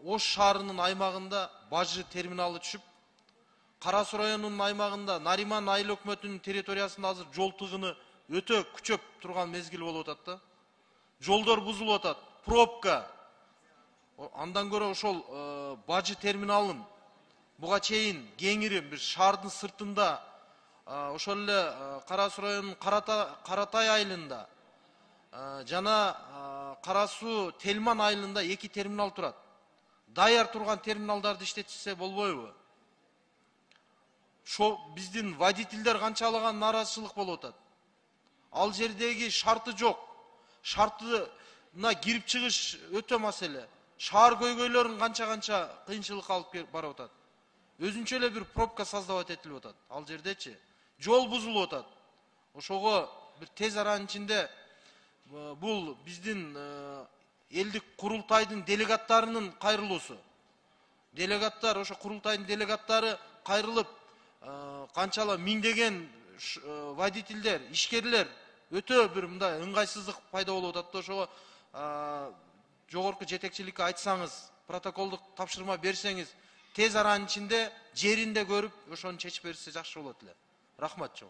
Ош шаарынын аймагында Бажы терминалы түшүп, Кара Суу районунун аймагында Нариман айыл өкмөтүнүн территориясында азыр жол тыгыны өтө күчөп турган мезгил болуп атат да. Жолдор бузулуп атат, пробка. Андан көрө ошол Бажы терминалын буга чейин кеңири бир шаардын сыртында, ошол эле Кара Суу районунун Каратай айылында жана Кара Суу Телман айылында 2 терминал турат. Даяр турган терминалдарды иштетсе болбойбу? Шо биздин водительдер канчалаган нааразычылык болуп атат. Ал жердеги шарты жок. Шартына кирип чыгыш өтө маселе. Шаар көйгөйлөрүн канча кыйынчылыкка алып барып атат. Өзүнчө эле бир пробка создавать этилип атат. Ал жердечи жол бузулуп атат. Ошого бир тез аранын ичинде бул биздин элдик курултайдын делегаттарынын кайрылуусу. Делегаттар, ошо курултайдын делегаттары кайрылып, канчала миңдеген водительдер, ишкерлер өтө бир мындай ыңгайсыздык пайда болуп атат да, ошого жогорку жетекчиликке айтсаңыз, протоколдук тапшырма берсеңиз, тез аранын ичинде жеринде көрүп, ошону чечип берсе жакшы болот эле. Рахмат чоң.